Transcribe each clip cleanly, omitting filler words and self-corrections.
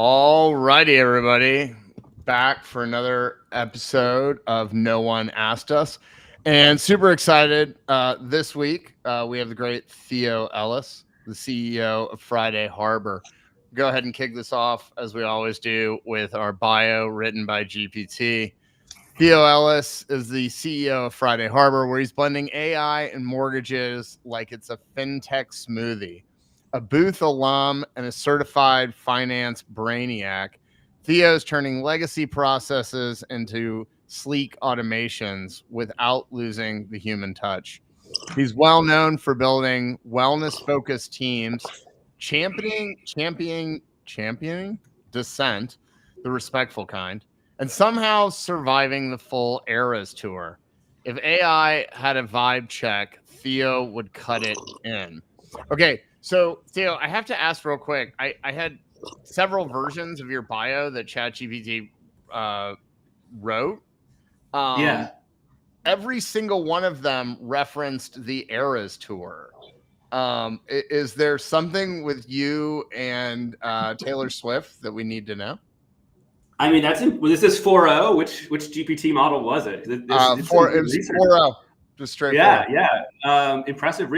All righty, everybody. Back for another episode of No One Asked Us. And super excited. This week, we have the great Theo Ellis, the CEO of Friday Harbor. Go ahead and kick this off, as we always do, with our bio written by GPT. Theo Ellis is the CEO of Friday Harbor, where he's blending AI and mortgages like it's a fintech smoothie. A Booth alum and a certified finance brainiac, Theo's turning legacy processes into sleek automations without losing the human touch. He's well known for building wellness-focused teams, championing dissent, the respectful kind, and somehow surviving the full Eras tour. If AI had a vibe check, Theo would cut it in. Okay, so Theo, I have to ask real quick. I had several versions of your bio that ChatGPT wrote. Yeah. Every single one of them referenced the Eras tour. Is there something with you and Taylor Swift that we need to know? I mean, was this 4.0? Which GPT model was it? It was 4.0, just straightforward. Yeah. Impressive.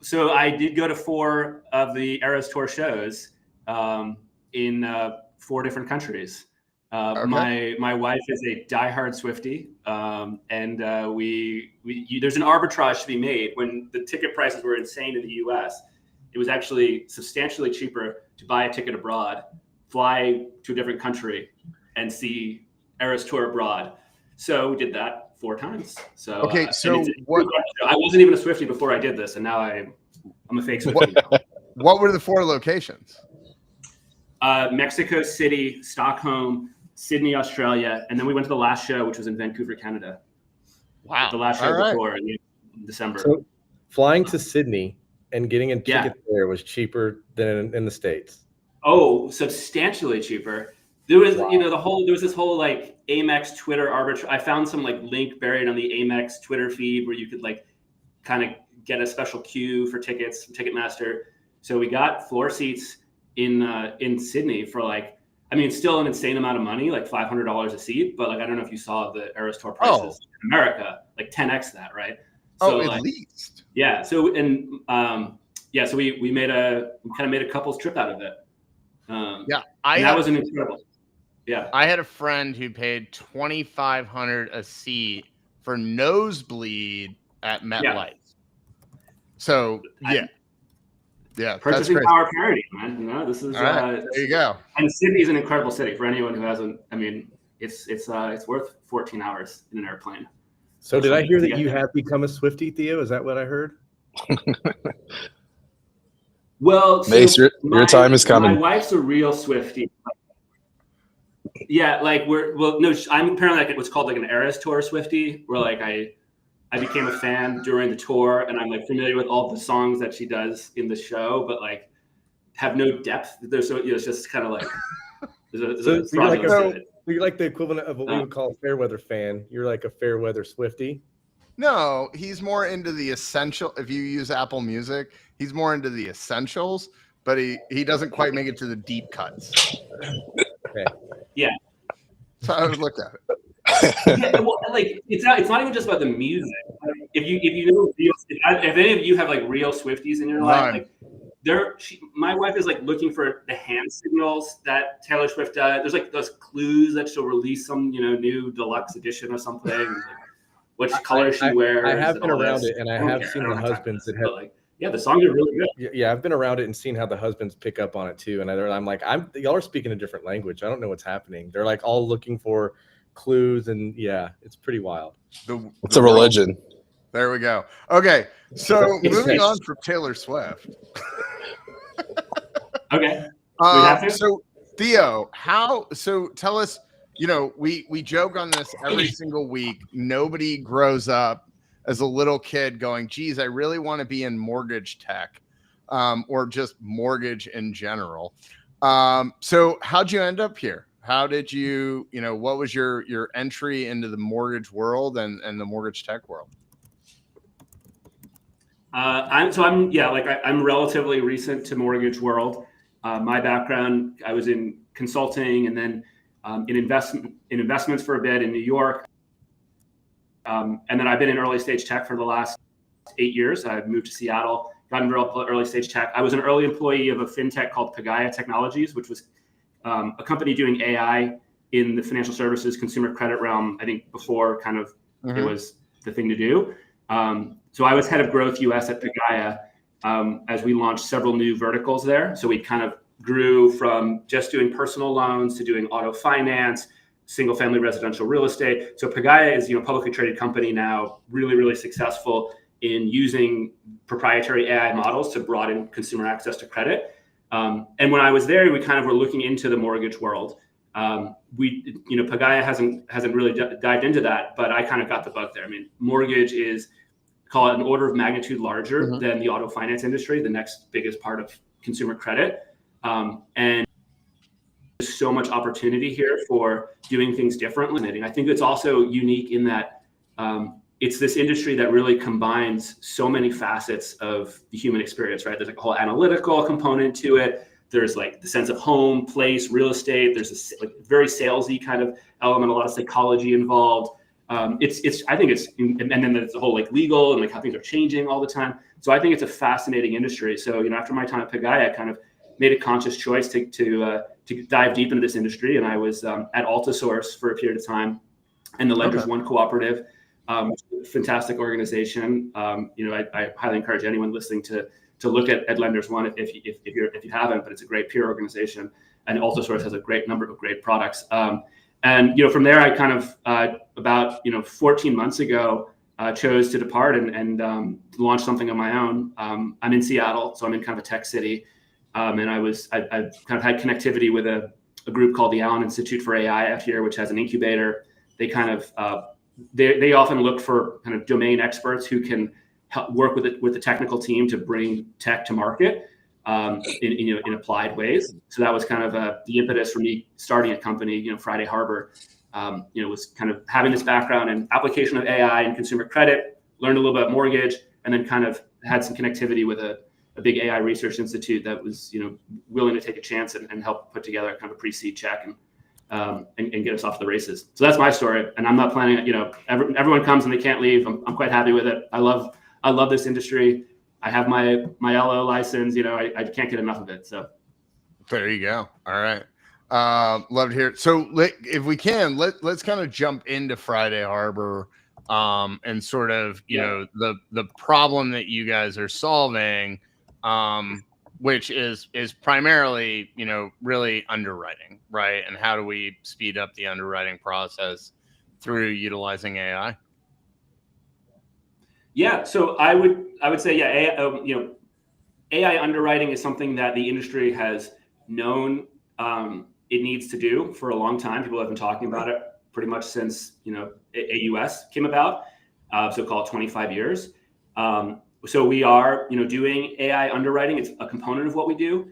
So I did go to 4 of the Eras Tour shows in 4 different countries. Okay. My wife is a diehard Swiftie, and there's an arbitrage to be made. When the ticket prices were insane in the U.S., it was actually substantially cheaper to buy a ticket abroad, fly to a different country, and see Eras Tour abroad. So we did that 4 times. So okay, so I wasn't even a Swiftie before I did this, and now I'm a fake Swiftie. What were the 4 locations? Mexico City, Stockholm, Sydney, Australia, and then we went to the last show, which was in Vancouver, Canada. Wow. The last show before in December. So flying to Sydney and getting a ticket there was cheaper than in the States. Oh, substantially cheaper. There was, there was this whole like Amex Twitter arbitrage. I found some like link buried on the Amex Twitter feed where you could like kind of get a special queue for tickets from Ticketmaster. So we got floor seats in Sydney for like, I mean, still an insane amount of money, like $500 a seat. But like, I don't know if you saw the Eras Tour prices in America, like 10x that, right? So, at least. Yeah. So so we kind of made a couple's trip out of it. That was an incredible. Yeah, I had a friend who paid $2,500 a seat for nosebleed at MetLife. Yeah. So purchasing power parity, man. This is there you go. And Sydney is an incredible city for anyone who hasn't. I mean, it's worth 14 hours in an airplane. So did I hear that you have become a Swiftie, Theo? Is that what I heard? Well, Mace, your time is coming. My wife's a real Swiftie. Yeah, like I'm apparently like what's called like an Eras Tour Swiftie, where like I became a fan during the tour, and I'm like familiar with all the songs that she does in the show, but like have no depth. There's it's just kind of like you're like the equivalent of what we would call a fair weather fan. You're like a fair weather Swiftie. No, he's more into the essential. If you use Apple Music, he's more into the essentials, but he doesn't quite make it to the deep cuts. Okay. Yeah. So I would look at it. Yeah, well, like it's not even just about the music. If any of you have like real Swifties in your life, like my wife is like looking for the hand signals that Taylor Swift does. There's like those clues that she'll release some new deluxe edition or something. Like, which color she wears. I have been around it, and I have seen the husbands that have. Like, yeah, the songs are really good. Yeah, I've been around it and seen how the husbands pick up on it too. And I'm like, y'all are speaking a different language. I don't know what's happening. They're like all looking for clues, and yeah, it's pretty wild. It's a religion. There we go. Okay, so moving on from Taylor Swift. Okay. So Theo, tell us. We joke on this every single week. Nobody grows up as a little kid going, geez, I really want to be in mortgage tech, or just mortgage in general. So how'd you end up here? How did you, what was your entry into the mortgage world and the mortgage tech world? I'm relatively recent to mortgage world. My background, I was in consulting and then in investments for a bit in New York. And then I've been in early stage tech for the last 8 years. I've moved to Seattle, got into early stage tech. I was an early employee of a fintech called Pagaya Technologies, which was a company doing AI in the financial services consumer credit realm. I think before kind of it was the thing to do. So I was head of growth US at Pagaya as we launched several new verticals there. So we kind of grew from just doing personal loans to doing auto finance, single family residential real estate. So Pagaya is, a publicly traded company now, really, really successful in using proprietary AI models to broaden consumer access to credit. And when I was there, we kind of were looking into the mortgage world. Pagaya hasn't really dived into that, but I kind of got the bug there. I mean, mortgage is, call it an order of magnitude larger than the auto finance industry, the next biggest part of consumer credit. And there's so much opportunity here for doing things differently. I think it's also unique in that it's this industry that really combines so many facets of the human experience, right? There's like a whole analytical component to it. There's like the sense of home, place, real estate. There's a very salesy kind of element, a lot of psychology involved. I think it's, and then there's the whole like legal and like how things are changing all the time. So I think it's a fascinating industry. So, after my time at Pagaya, I kind of made a conscious choice to dive deep into this industry. And I was at Altisource for a period of time and the Lenders One Cooperative, fantastic organization. I highly encourage anyone listening to look at Lenders One if you haven't, but it's a great peer organization. And Altisource has a great number of great products. And from there, I kind of about 14 months ago chose to depart and launch something on my own. I'm in Seattle, so I'm in kind of a tech city, and I've kind of had connectivity with a group called the Allen Institute for AI out here, which has an incubator. They kind of they often look for kind of domain experts who can help work with the technical team to bring tech to market. In applied ways. So that was kind of the impetus for me starting a company, Friday Harbor, was kind of having this background in application of AI and consumer credit, learned a little bit about mortgage, and then kind of had some connectivity with a big AI research institute that was, willing to take a chance and help put together kind of a pre-seed check and get us off to the races. So that's my story. And I'm not planning, everyone comes and they can't leave. I'm quite happy with it. I love this industry. I have my LO license, I can't get enough of it. So there you go. All right. Love to hear it. So if we can, let's kind of jump into Friday Harbor and sort of, the problem that you guys are solving, which is primarily, really underwriting, right? And how do we speed up the underwriting process through utilizing AI? Yeah, so I would say, AI underwriting is something that the industry has known it needs to do for a long time. People have been talking about it pretty much since AUS came about, so call it 25 years. So we are doing AI underwriting. It's a component of what we do.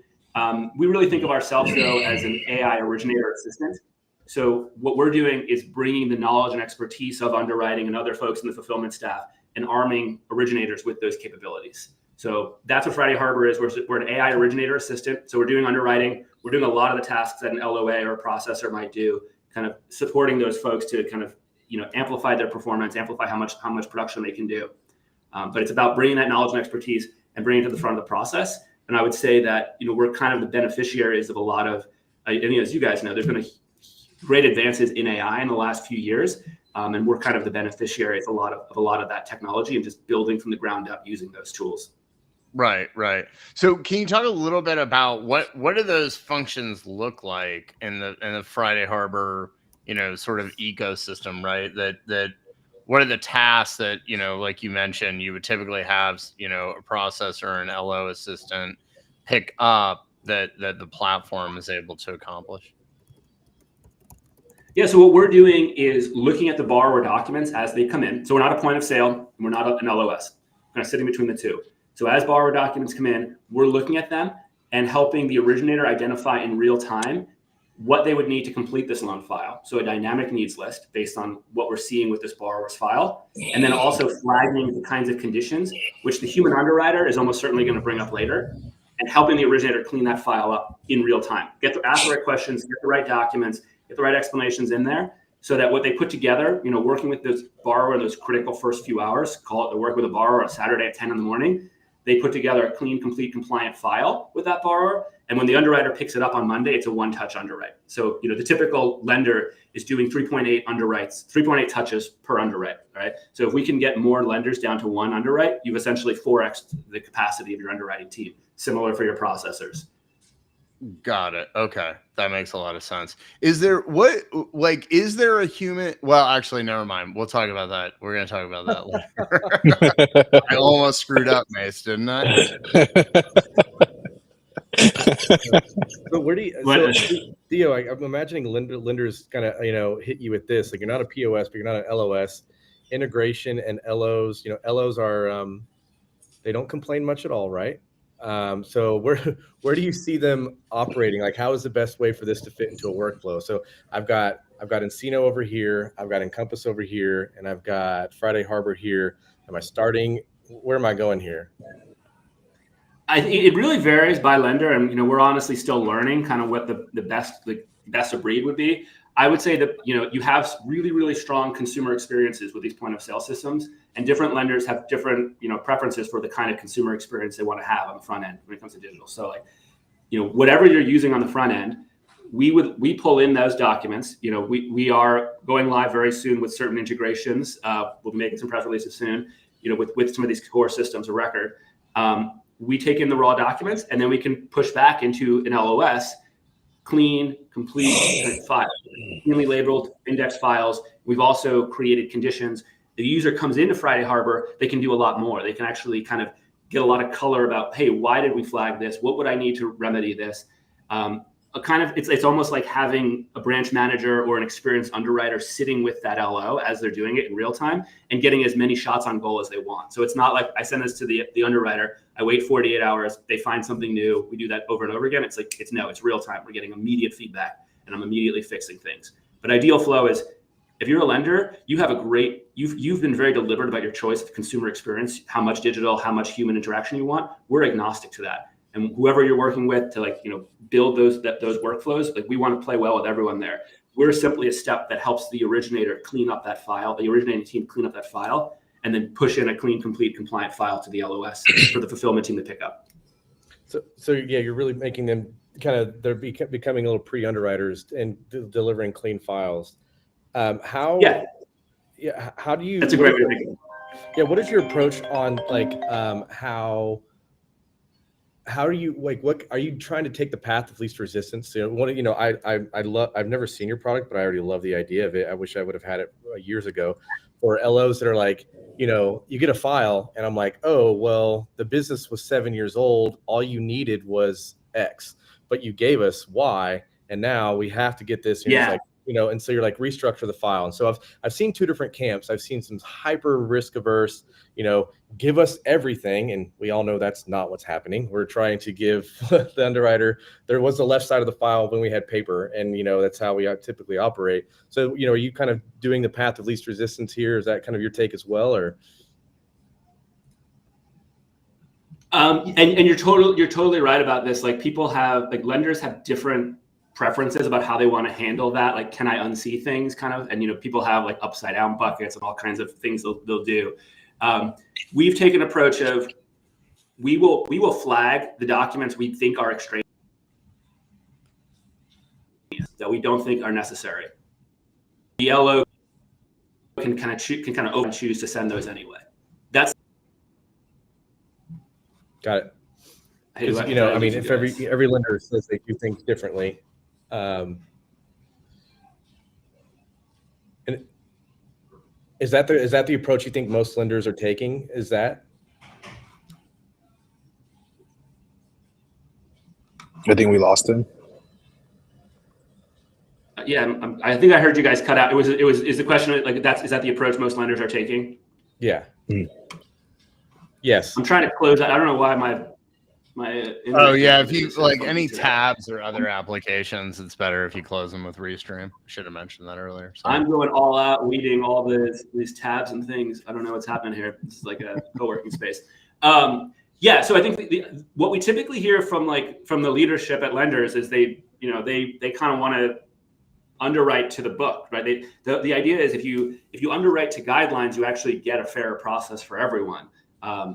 We really think of ourselves though as an AI originator assistant. So what we're doing is bringing the knowledge and expertise of underwriting and other folks in the fulfillment staff and arming originators with those capabilities. So that's what Friday Harbor is. We're an AI originator assistant. So we're doing underwriting. We're doing a lot of the tasks that an LOA or a processor might do, kind of supporting those folks to kind of amplify their performance, amplify how much production they can do. But it's about bringing that knowledge and expertise and bringing it to the front of the process. And I would say that we're kind of the beneficiaries of a lot of, as you guys know, there's been great advances in AI in the last few years. And we're kind of the beneficiaries of a lot of that technology and just building from the ground up using those tools. Right. So can you talk a little bit about what do those functions look like in the Friday Harbor, sort of ecosystem, right? That what are the tasks that, like you mentioned, you would typically have, a processor and LO assistant pick up that the platform is able to accomplish? Yeah, so what we're doing is looking at the borrower documents as they come in. So we're not a point of sale, and we're not an LOS. We're kind of sitting between the two. So as borrower documents come in, we're looking at them and helping the originator identify in real time what they would need to complete this loan file. So a dynamic needs list based on what we're seeing with this borrower's file, and then also flagging the kinds of conditions which the human underwriter is almost certainly going to bring up later. and helping the originator clean that file up in real time. Ask the right questions, get the right documents, get the right explanations in there, so that what they put together, working with this borrower in those critical first few hours, call it the work with a borrower on Saturday at 10 in the morning, they put together a clean, complete, compliant file with that borrower. And when the underwriter picks it up on Monday, it's a one-touch underwrite. So, the typical lender is doing 3.8 underwrites, 3.8 touches per underwrite, right? So if we can get more lenders down to one underwrite, you've essentially 4x the capacity of your underwriting team. Similar for your processors. Got it. Okay. That makes a lot of sense. Is there a human? Well, actually, never mind. We'll talk about that. We're going to talk about that later. I almost screwed up, Mace, didn't I? But where do you, Theo, I'm imagining lenders kind of, hit you with this. Like, you're not a POS, but you're not an LOS. Integration and LOs, LOs are, they don't complain much at all, right? So where do you see them operating? Like, how is the best way for this to fit into a workflow? So I've got Encino over here, I've got Encompass over here, and I've got Friday Harbor here. Where am I going here? It really varies by lender, and we're honestly still learning kind of what the best of breed would be. I would say that you have really, really strong consumer experiences with these point of sale systems, and different lenders have different preferences for the kind of consumer experience they want to have on the front end when it comes to digital. So whatever you're using on the front end, we pull in those documents. We are going live very soon with certain integrations. We'll be making some press releases soon. With some of these core systems of record. We take in the raw documents, and then we can push back into an LOS, clean, complete file, cleanly labeled, index files. We've also created conditions. The user comes into Friday Harbor, they can do a lot more. They can actually kind of get a lot of color about, hey, why did we flag this? What would I need to remedy this? It's almost like having a branch manager or an experienced underwriter sitting with that LO as they're doing it in real time and getting as many shots on goal as they want. So it's not like I send this to the underwriter, I wait 48 hours, they find something new, we do that over and over again. It's real time. We're getting immediate feedback, and I'm immediately fixing things. But ideal flow is, if you're a lender, you've been very deliberate about your choice of consumer experience, how much digital, how much human interaction you want. We're agnostic to that. And whoever you're working with to build those workflows, we want to play well with everyone there. We're simply a step that helps the originator clean up that file, the originating team clean up that file, and then push in a clean, complete, compliant file to the LOS for the fulfillment team to pick up. So yeah, you're really making them they're becoming little pre-underwriters and delivering clean files. How do you? That's a great way to think. Yeah, what is your approach on how are you what are you trying to take the path of least resistance? I've never seen your product, but I already love the idea of it. I wish I would have had it years ago. Or LOs that are you get a file and I'm like, oh, well, the business was 7 years old. All you needed was X, but you gave us Y, and now we have to get this. And so you're restructure the file. And so I've seen two different camps. I've seen some hyper risk averse, give us everything. And we all know that's not what's happening. We're trying to give the underwriter, there was the left side of the file when we had paper, and that's how we typically operate. So, are you kind of doing the path of least resistance here? Is that kind of your take as well, or? And you're totally right about this. People have lenders have different preferences about how they want to handle that. Can I unsee things and people have upside down buckets and all kinds of things they'll do. We've taken an approach of we will flag the documents we think are extraneous, that we don't think are necessary. The LO can kind of open choose to send those anyway. That's got it. If every lender says they do things differently. And is that the approach you think most lenders are taking? Is that? I think we lost him. Yeah, I think I heard you guys cut out. Is the question is that the approach most lenders are taking? Yeah. Yes. I'm trying to close that. I don't know why my. If you any tabs or other applications, it's better if you close them with Restream. Should have mentioned that earlier. Sorry. I'm going all out, weeding all these tabs and things. I don't know what's happening here. This is like a co-working space. Yeah, so I think what we typically hear from the leadership at lenders is they kind of want to underwrite to the book, right? The idea is if you underwrite to guidelines, you actually get a fair process for everyone.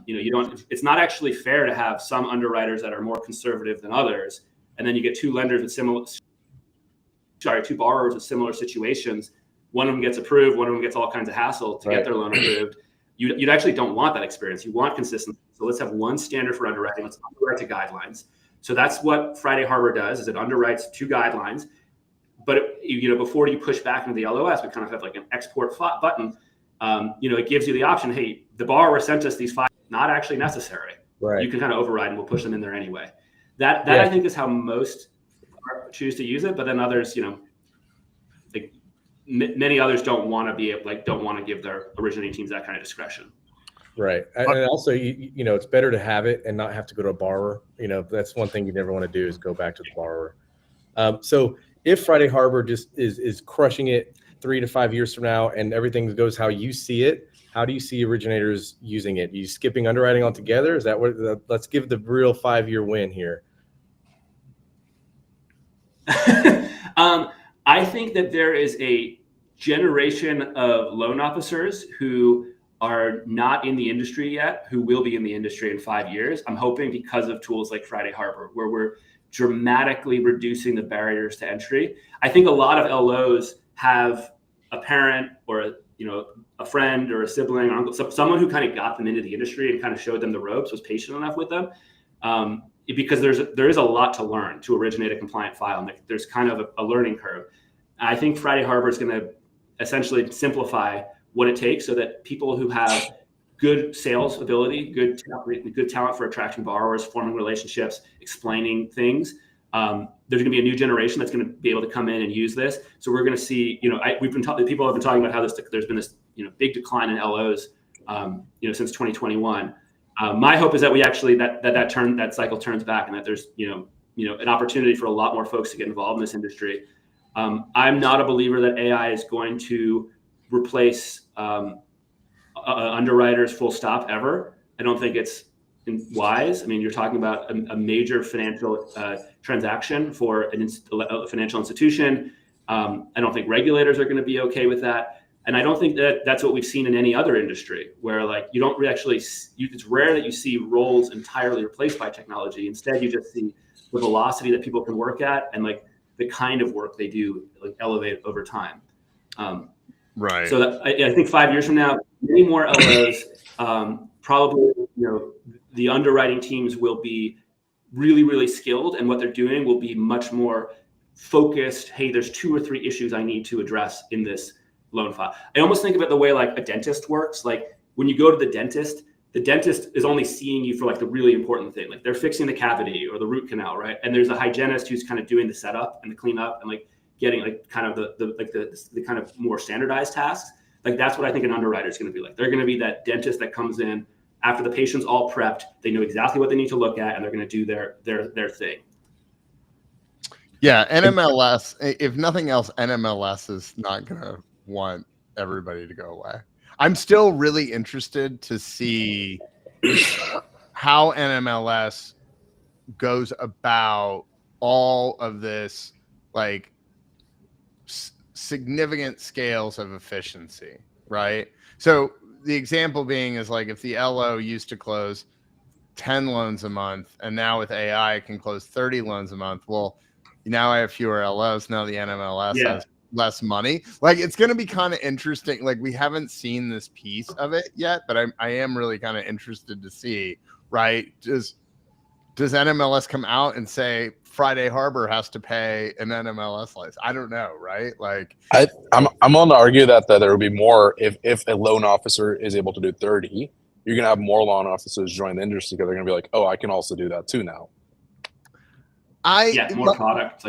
It's not actually fair to have some underwriters that are more conservative than others, and then you get two borrowers with similar situations. One of them gets approved, one of them gets all kinds of hassle to get their loan approved. You actually don't want that experience. You want consistency. So let's have one standard for underwriting. Let's underwrite to guidelines. So that's what Friday Harbor does, is it underwrites to guidelines. But before you push back into the LOS, we kind of have like an export button. It gives you the option. Hey, the borrower sent us these 5, not actually necessary. Right. You can kind of override, and we'll push them in there anyway. That I think is how most choose to use it. But then others, many others don't want to give their originating teams that kind of discretion. Right. And also, it's better to have it and not have to go to a borrower. That's one thing you never want to do, is go back to the borrower. So if Friday Harbor just is crushing it 3 to 5 years from now and everything goes how you see it, how do you see originators using it? Are you skipping underwriting altogether? Is that what? Let's give the real 5-year win here. I think that there is a generation of loan officers who are not in the industry yet, who will be in the industry in 5 years. I'm hoping because of tools like Friday Harbor, where we're dramatically reducing the barriers to entry. I think a lot of LOs have a parent or a friend or a sibling or uncle, someone who kind of got them into the industry and kind of showed them the ropes, was patient enough with them. Because there is a lot to learn to originate a compliant file. And there's kind of a learning curve. I think Friday Harbor is going to essentially simplify what it takes so that people who have good sales ability, good talent for attracting borrowers, forming relationships, explaining things, there's going to be a new generation that's going to be able to come in and use this. So we're going to see, people have been talking about how there's been this big decline in LOs, since 2021. My hope is that we actually that cycle turns back, and that there's an opportunity for a lot more folks to get involved in this industry. I'm not a believer that AI is going to replace underwriters full stop ever. I don't think it's wise. I mean, you're talking about a major financial transaction for a financial institution. I don't think regulators are going to be okay with that. And I don't think that that's what we've seen in any other industry, where you don't really it's rare that you see roles entirely replaced by technology. Instead, you just see the velocity that people can work at, and the kind of work they do elevate over time. Right. So I think 5 years from now, many more LOs, probably, the underwriting teams will be really, really skilled, and what they're doing will be much more focused. Hey, there's 2 or 3 issues I need to address in this loan file. I almost think of it the way a dentist works. When you go to the dentist is only seeing you for the really important thing. They're fixing the cavity or the root canal, right? And there's a hygienist who's kind of doing the setup and the cleanup and getting kind of the kind of more standardized tasks. That's what I think an underwriter is going to be like. They're going to be that dentist that comes in after the patient's all prepped. They know exactly what they need to look at, and they're going to do their thing. Yeah, NMLS, if nothing else, NMLS is not going to want everybody to go away. I'm still really interested to see how NMLS goes about all of this, significant scales of efficiency, right? So the example being is if the LO used to close 10 loans a month, and now with AI it can close 30 loans a month. Well, now I have fewer LOs. Now the NMLS has less money. It's going to be kind of interesting. We haven't seen this piece of it yet, but I am really kind of interested to see, right? Does NMLS come out and say Friday Harbor has to pay an NMLS license? I don't know, right? I'm on to argue that there will be more if a loan officer is able to do 30. You're going to have more loan officers join the industry because they're going to be like, oh, I can also do that too now. More product.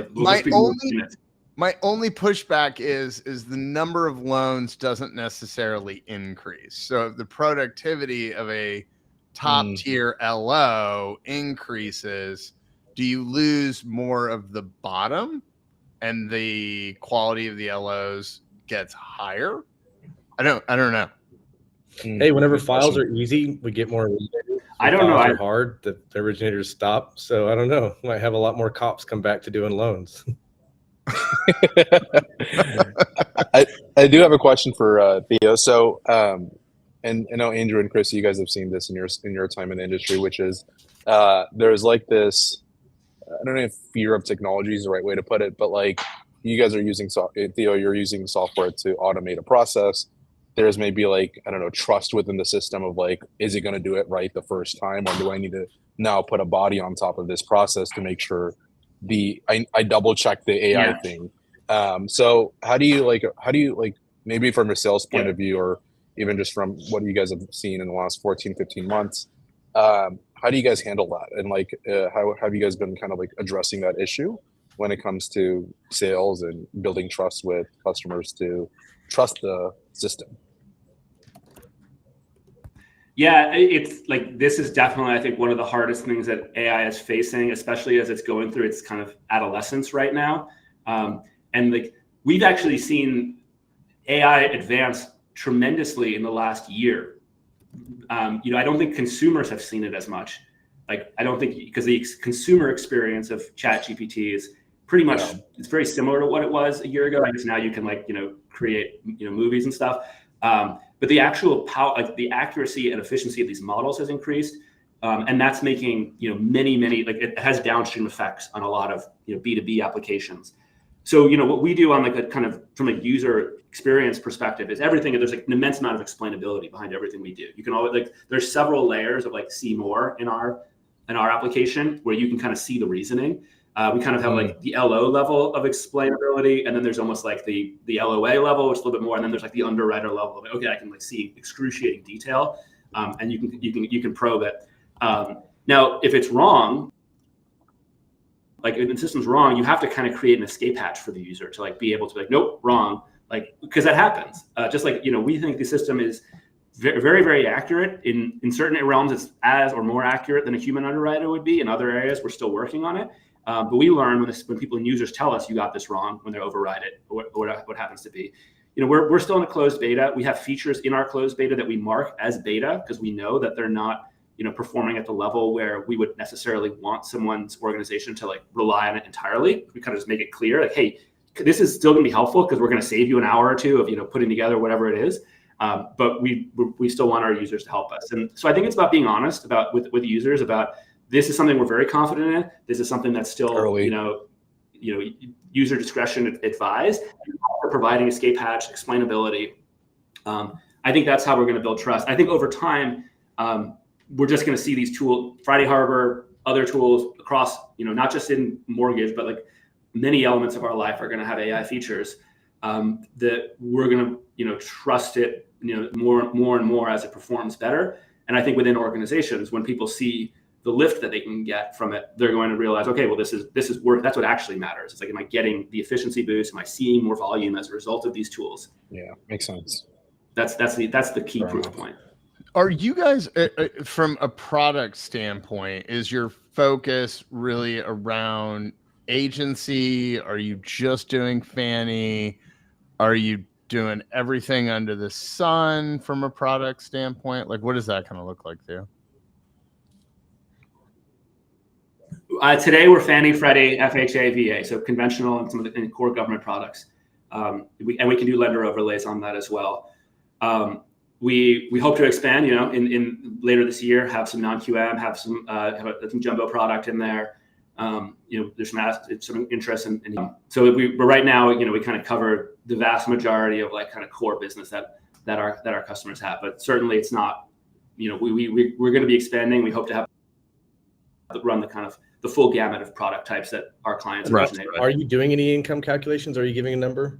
My only pushback is the number of loans doesn't necessarily increase. So if the productivity of a top tier LO increases, do you lose more of the bottom and the quality of the LOs gets higher? I don't know. Hey, whenever files are easy, we get more originators. I don't know. Are hard, the originators stop. So I don't know. Might have a lot more cops come back to doing loans. I do have a question for Theo. So, and I know Andrew and Chris, you guys have seen this in your time in the industry, which is there's like this. I don't know if fear of technology is the right way to put it, but like you guys are using Theo, you're using software to automate a process. There's maybe like, I don't know, trust within the system of like, is it going to do it right the first time, or do I need to now put a body on top of this process to make sure I double check the AI thing. So how do you like maybe from a sales point of view, or even just from what you guys have seen in the last 14, 15 months, how do you guys handle that? And like, how have you guys been kind of like addressing that issue when it comes to sales and building trust with customers to trust the system? Yeah, it's like, this is definitely, I think, one of the hardest things that AI is facing, especially as it's going through its kind of adolescence right now. And like, we've actually seen AI advance tremendously in the last year. I don't think consumers have seen it as much. Like, I don't think, because the consumer experience of ChatGPT is pretty much, it's very similar to what it was a year ago. I guess now you can create, movies and stuff. But the actual power, like the accuracy and efficiency of these models has increased. And that's making, many, it has downstream effects on a lot of, B2B applications. So, what we do on like a kind of from a user experience perspective is everything. There's like an immense amount of explainability behind everything we do. You can always there's several layers of see more in our application where you can kind of see the reasoning. We kind of have like the LO level of explainability, and then there's almost like the LOA level, which is a little bit more, and then there's like the underwriter level of okay, I can see excruciating detail, and you can probe it. Now, if it's wrong, like if the system's wrong, you have to kind of create an escape hatch for the user to be able to nope, wrong, because that happens. Just we think the system is very, very accurate in certain realms. It's as or more accurate than a human underwriter would be. In other areas, we're still working on it. But we learn when people and users tell us you got this wrong when they override it, or what happens to be. We're still in a closed beta. We have features in our closed beta that we mark as beta because we know that they're not performing at the level where we would necessarily want someone's organization to rely on it entirely. We kind of just make it clear hey, this is still going to be helpful because we're going to save you an hour or two of putting together whatever it is. But we still want our users to help us. And so I think it's about being honest with users about this is something we're very confident in. This is something that's still early. User discretion advised. We're providing escape hatch, explainability. I think that's how we're going to build trust. I think over time, we're just going to see these tools, Friday Harbor, other tools across, not just in mortgage, but many elements of our life are going to have AI features that we're going to, trust it, more and more as it performs better. And I think within organizations, when people see the lift that they can get from it, they're going to realize, okay, well, this is work. That's what actually matters. It's am I getting the efficiency boost? Am I seeing more volume as a result of these tools? Yeah, makes sense. That's the key proof point. Are you guys, from a product standpoint, is your focus really around agency? Are you just doing Fannie? Are you doing everything under the sun from a product standpoint? What does that kind of look like there? Today we're Fannie, Freddie, FHA, VA, so conventional and some of the core government products. We can do lender overlays on that as well. We hope to expand, in later this year, have some non-QM, have some jumbo product in there. There's some interest in so but right now, we kind of cover the vast majority of kind of core business that our customers have. But certainly it's not, we're going to be expanding. We hope to have run the kind of the full gamut of product types that our clients resonate with. Are you doing any income calculations? Are you giving a number?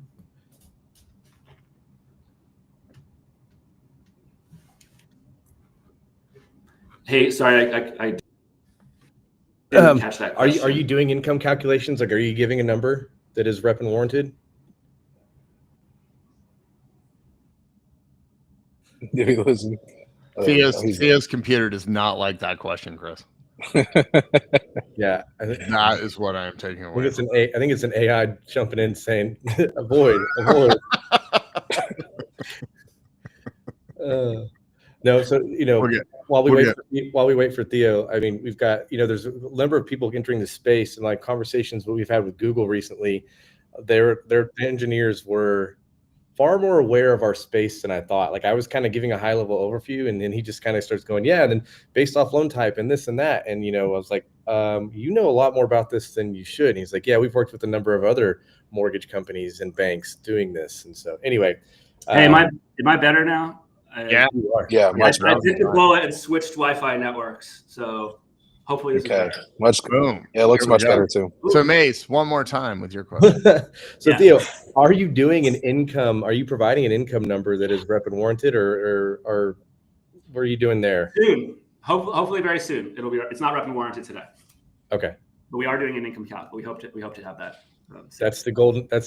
Hey, sorry, I didn't catch that question. Are you doing income calculations? Are you giving a number that is rep and warranted? Did he listen? Theo's computer does not like that question, Chris. Yeah, that is what I am taking away. I think it's an AI jumping in saying, "Avoid." No, so We're good. while we We're wait for Theo, I mean, we've got there's a number of people entering the space, and like conversations that we've had with Google recently, their engineers were far more aware of our space than I thought. Like I was kind of giving a high level overview, and then he just kind of starts going, yeah, and then based off loan type and this and that, and I was like, you know a lot more about this than you should. And he's like, yeah, we've worked with a number of other mortgage companies and banks doing this, and so anyway. Hey, am I better now? Yeah, you are. Yeah, I did the bullet and switched Wi-Fi networks, so hopefully this is better. Boom. Yeah, it looks Here we much go. better too. So Mace, one more time with your question. So Yeah. Theo, are you doing an income? Are you providing an income number that is rep and warranted, or what are you doing there? Soon, hopefully very soon. It's not rep and warranted today. Okay, but we are doing an income calc. We hope to have that. That's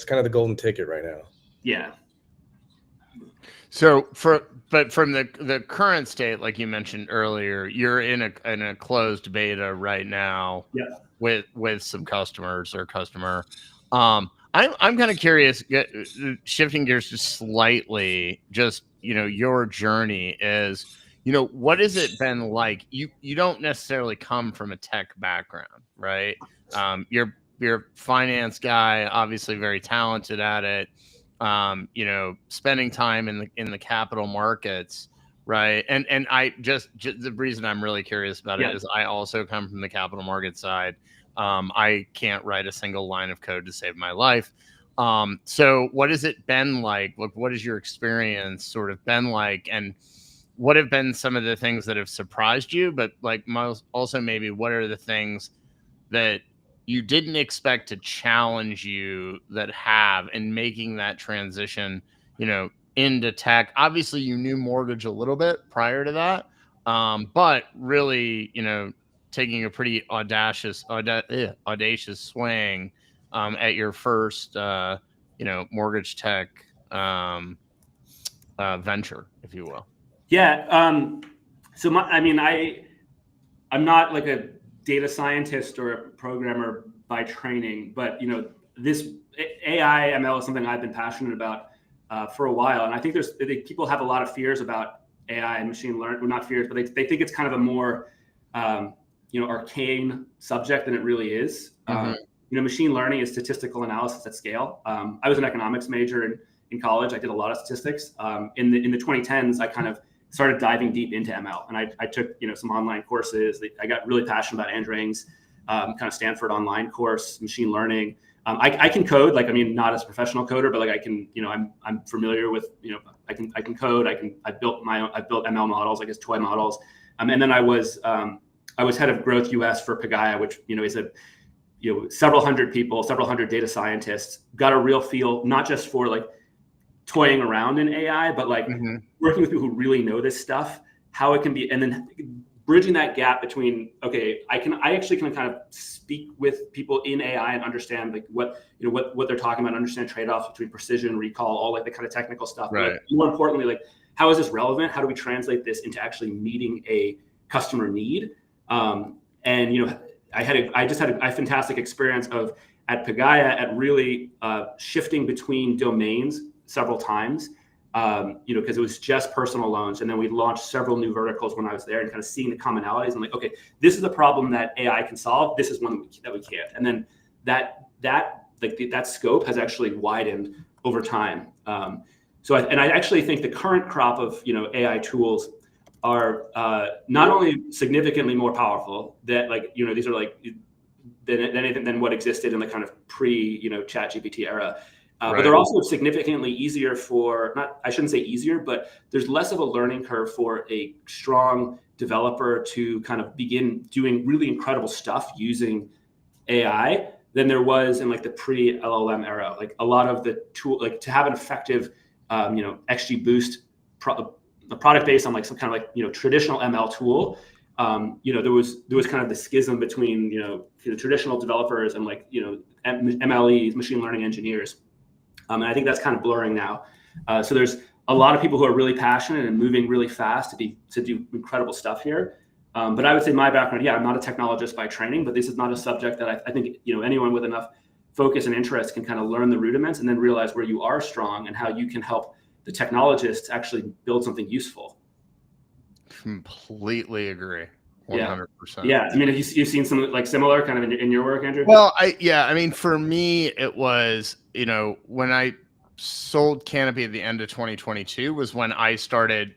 kind of the golden ticket right now. Yeah. So but from the current state, like you mentioned earlier, you're in a closed beta right now. Yeah. With some customers or customer. I'm kind of curious, shifting gears just slightly, just your journey is, what has it been like? You don't necessarily come from a tech background, right? You're a finance guy, obviously very talented at it. Spending time in the capital markets, right? And I just the reason I'm really curious about it is I also come from the capital market side. I can't write a single line of code to save my life. So what has it been like? What has your experience sort of been like? And what have been some of the things that have surprised you? But also maybe what are the things that you didn't expect to challenge you that have in making that transition, into tech? Obviously you knew mortgage a little bit prior to that. But really, taking a pretty audacious swing at your first, mortgage tech venture, if you will. Yeah. So I'm not like a data scientist or a programmer by training, but this AI ML is something I've been passionate about for a while, and I think people have a lot of fears about AI and machine learning. Well, not fears, but they think it's kind of a more arcane subject than it really is. Mm-hmm. Machine learning is statistical analysis at scale. I was an economics major in college. I did a lot of statistics. In the 2010s, I kind of started diving deep into ML, and I took some online courses. I got really passionate about Andring's kind of Stanford online course, machine learning. I can code, not as a professional coder, but I can, I'm familiar with, I can code. I built ML models, toy models. And then I was head of growth US for Pagaya, which, is several hundred people, several hundred data scientists. Got a real feel, not just for toying around in AI, but mm-hmm. working with people who really know this stuff, how it can be, and then bridging that gap between, okay, I actually can kind of speak with people in AI and understand what they're talking about, understand trade-offs between precision, recall, all the kind of technical stuff. Right. But more importantly, how is this relevant? How do we translate this into actually meeting a customer need? I just had a fantastic experience at Pagaya at really shifting between domains several times. Because it was just personal loans. And then we launched several new verticals when I was there and kind of seeing the commonalities. I'm okay, this is a problem that AI can solve. This is one that we can't. And then that scope has actually widened over time. I actually think the current crop of, AI tools are not only significantly more powerful that these are than what existed in the kind of pre, ChatGPT era. Right. But they're also significantly easier I shouldn't say easier, but there's less of a learning curve for a strong developer to kind of begin doing really incredible stuff using AI than there was in the pre-LLM era. A lot of the tool, to have an effective, XGBoost product based on some kind of traditional ML tool. There was kind of the schism between, traditional developers and MLEs, machine learning engineers. And I think that's kind of blurring now. So there's a lot of people who are really passionate and moving really fast to do incredible stuff here. But I would say my background, I'm not a technologist by training, but this is not a subject that I think anyone with enough focus and interest can kind of learn the rudiments and then realize where you are strong and how you can help the technologists actually build something useful. completely agree. 100%. 100%. Yeah. I mean, have you've seen some like similar kind of in your work, Andrew? Well, I mean, for me, it was, when I sold Canopy at the end of 2022 was when I started,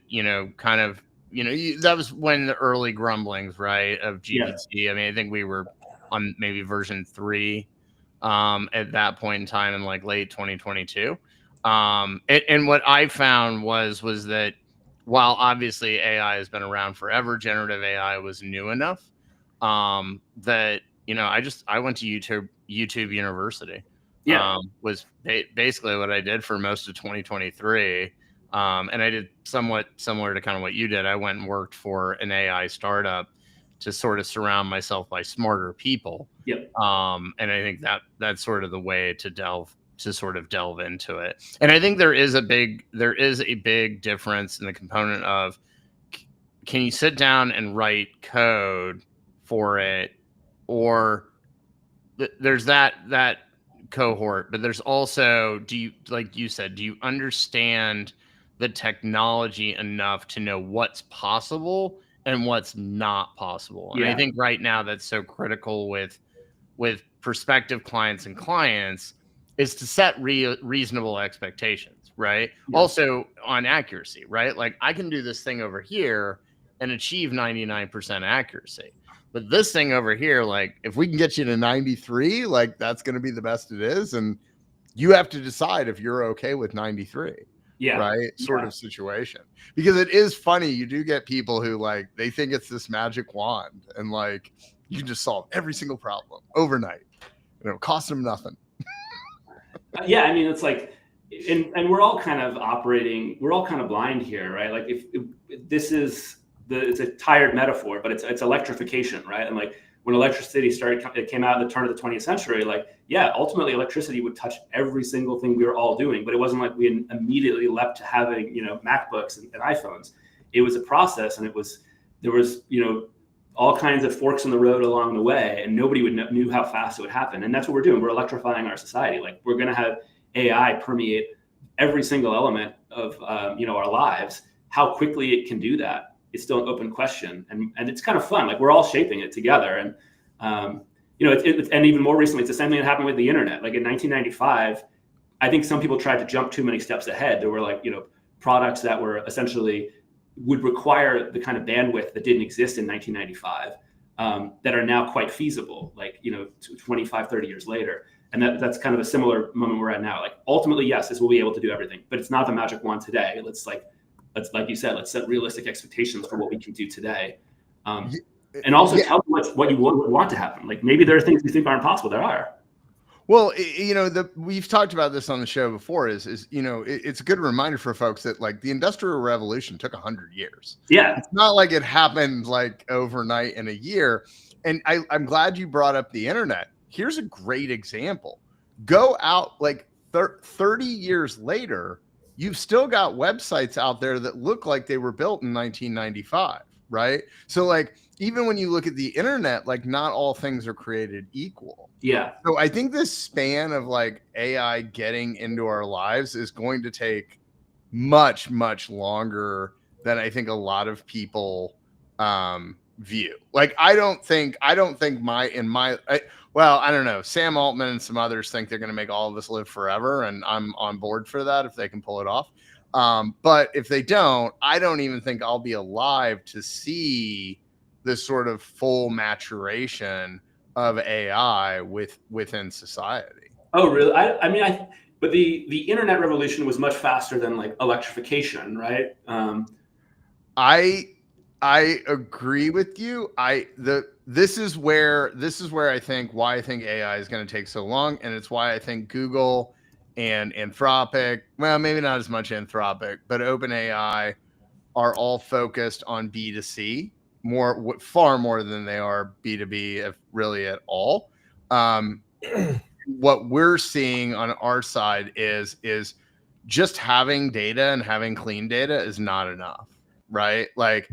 kind of, that was when the early grumblings, right, of GPT. Yeah. I mean, I think we were on maybe version 3 at that point in time in like late 2022. And what I found was that while obviously AI has been around forever, generative AI was new enough that I went to YouTube University. Yeah. Was basically what I did for most of 2023. And I did somewhat similar to kind of what you did. I went and worked for an AI startup to sort of surround myself by smarter people. Yep. And I think that's sort of the way to delve into it. And I think there is a big difference in the component of, can you sit down and write code for it, or there's that cohort, but there's also, do you, like you said, do you understand the technology enough to know what's possible and what's not possible? And I think right now that's so critical with prospective clients and clients, is to set reasonable expectations, right? Yeah. Also on accuracy, right? Like, I can do this thing over here and achieve 99% accuracy. But this thing over here, like, if we can get you to 93, like, that's going to be the best it is. And you have to decide if you're okay with 93. Yeah. Right. Sort of situation. Because it is funny. You do get people who, like, they think it's this magic wand and, like, you can just solve every single problem overnight. And it'll cost them nothing. Yeah. I mean, it's like, and we're all kind of blind here, right? Like, if this is, it's a tired metaphor, but it's electrification, right? And like, when electricity it came out at the turn of the 20th century, like, yeah, ultimately electricity would touch every single thing we were all doing, but it wasn't like we immediately leapt to having, MacBooks and iPhones. It was a process, and there was all kinds of forks in the road along the way, and nobody knew how fast it would happen. And that's what we're doing. We're electrifying our society. Like, we're going to have AI permeate every single element of our lives. How quickly it can do that, it's still an open question, and it's kind of fun. Like, we're all shaping it together. And and even more recently, it's the same thing that happened with the internet. Like, in 1995, I think some people tried to jump too many steps ahead. There were like products that were essentially would require the kind of bandwidth that didn't exist in 1995 that are now quite feasible, like 25, 30 years later. And that's kind of a similar moment we're at now. Like, ultimately, yes, this will be able to do everything, but it's not the magic wand today. Let's, like you said, let's set realistic expectations for what we can do today. And also tell them what you want to happen. Like, maybe there are things you think aren't possible. There are. Well, we've talked about this on the show before, is it's a good reminder for folks that, like, the Industrial Revolution took 100 years. Yeah. It's not like it happened like overnight in a year. And I'm glad you brought up the internet. Here's a great example. Go out, like, 30 years later, you've still got websites out there that look like they were built in 1995, right? So, like, even when you look at the internet, like, not all things are created equal. Yeah. So I think this span of, like, AI getting into our lives is going to take much, much longer than I think a lot of people view. Like, I don't think I don't know. Sam Altman and some others think they're going to make all of us live forever, and I'm on board for that if they can pull it off. But if they don't, I don't even think I'll be alive to see this sort of full maturation of AI within society. Oh, really? But the internet revolution was much faster than, like, electrification, right? I agree with you. This is where I think why I think AI is going to take so long, and it's why I think Google and Anthropic, well, maybe not as much Anthropic, but OpenAI are all focused on B2C far more than they are B2B, if really at all. What we're seeing on our side is just having data and having clean data is not enough, right? Like,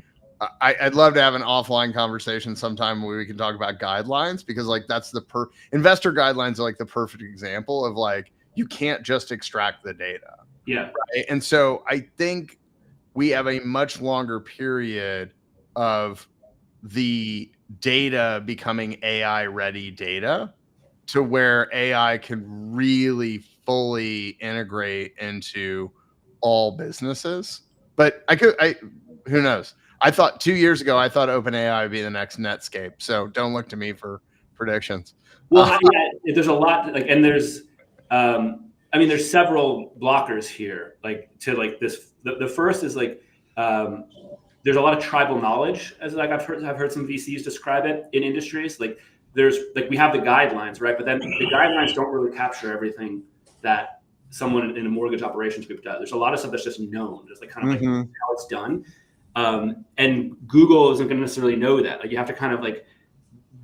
I'd love to have an offline conversation sometime where we can talk about guidelines, because, like, that's investor guidelines are like the perfect example of, like, you can't just extract the data. Yeah. Right? And so I think we have a much longer period of the data becoming AI ready data to where AI can really fully integrate into all businesses. But who knows? I thought 2 years ago, I thought OpenAI would be the next Netscape. So don't look to me for predictions. Well, yeah, there's a lot and there's, there's several blockers here, this. The first is there's a lot of tribal knowledge, as I've heard some VCs describe it in industries. We have the guidelines, right? But then the guidelines don't really capture everything that someone in a mortgage operations group does. There's a lot of stuff that's just known, just how it's done. And Google isn't going to necessarily know that. You have to kind of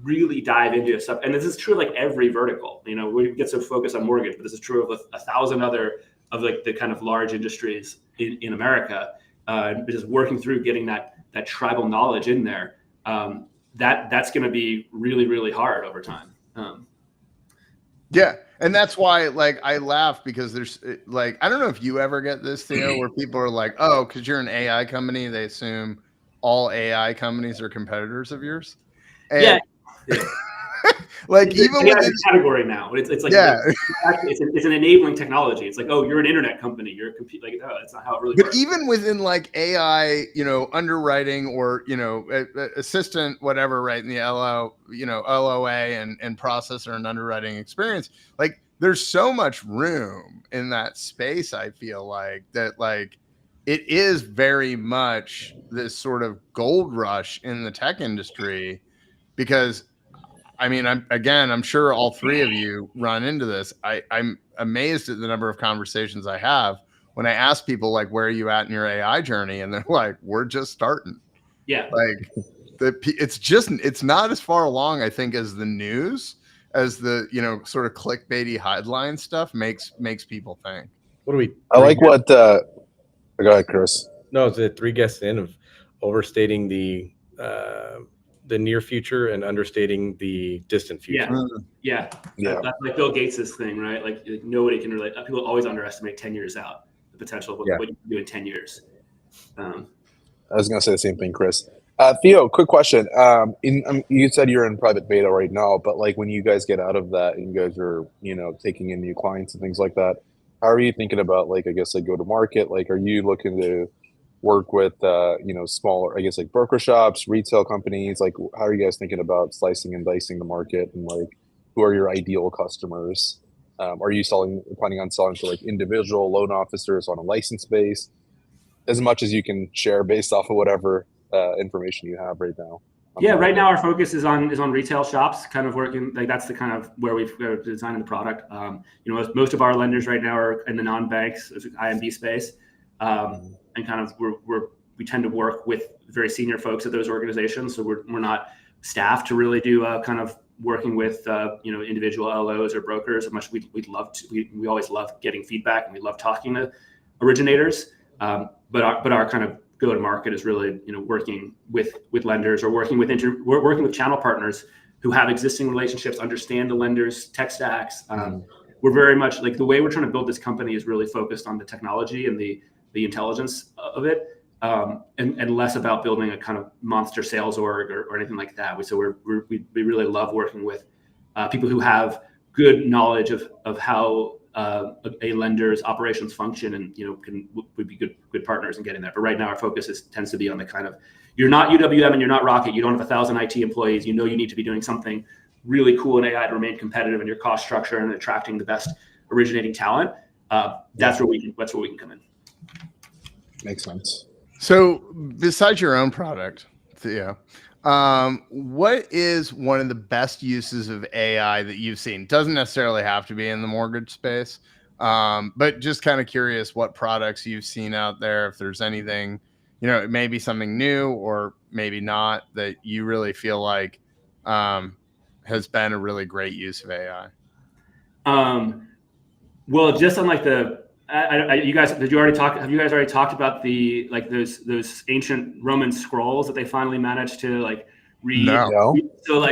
really dive into stuff. And this is true every vertical. We get so focused on mortgage, but this is true of 1,000 other of the kind of large industries in America. Just working through getting that tribal knowledge in there. That's going to be really, really hard over time. Yeah. And that's why I laugh because there's I don't know if you ever get this, Theo, where people are like, oh, because you're an AI company, they assume all AI companies are competitors of yours. And yeah. Even with this category now, it's it's an enabling technology. It's oh, you're an internet company. You're a compete. No, that's not how it really works. But even within AI, underwriting or assistant, whatever, right in the LOA and processor and underwriting experience, there's so much room in that space. I feel that it is very much this sort of gold rush in the tech industry because. I'm sure all three of you run into this. I'm amazed at the number of conversations I have when I ask people where are you at in your AI journey? And they're like, we're just starting. Yeah. It's not as far along, I think, as the news, as the, sort of clickbaity headline stuff makes people think. What do we? I like what, go ahead, Chris. No, it's the 3 guests in of overstating the near future and understating the distant future. Yeah. That's Bill Gates's thing, right? Nobody can relate. People always underestimate 10 years out the potential of what you can do in 10 years. I was going to say the same thing, Chris. Theo, quick question. You said you're in private beta right now, but when you guys get out of that and you guys are, taking in new clients and things like that, how are you thinking about go to market? Are you looking to work with smaller, broker shops, retail companies? How are you guys thinking about slicing and dicing the market, and who are your ideal customers? Are you planning on selling to individual loan officers on a license base? As much as you can share based off of whatever information you have right now. Right now our focus is on retail shops, kind of working that's the kind of where we've designed the product. Most of our lenders right now are in the non-banks, IMB space. And kind of we tend to work with very senior folks at those organizations. So we're not staffed to really do kind of working with individual LOs or brokers as much. We'd love to. We always love getting feedback and we love talking to originators. But our kind of go to market is really working with lenders or working with channel partners who have existing relationships, understand the lenders' tech stacks. We're very much the way we're trying to build this company is really focused on the technology and the intelligence of it, and less about building a kind of monster sales org or anything like that. We really love working with people who have good knowledge of how a lender's operations function and would be good partners in getting there. But right now our focus tends to be on the kind of, you're not UWM and you're not Rocket. You don't have 1,000 IT employees. You need to be doing something really cool in AI to remain competitive in your cost structure and attracting the best originating talent. That's where we can come in. Makes sense. So besides your own product, Theo, what is one of the best uses of AI that you've seen? Doesn't necessarily have to be in the mortgage space, but just kind of curious what products you've seen out there. If there's anything, it may be something new or maybe not that you really feel like has been a really great use of AI. Well, just on you guys, have you guys already talked about the those ancient Roman scrolls that they finally managed to read? No. So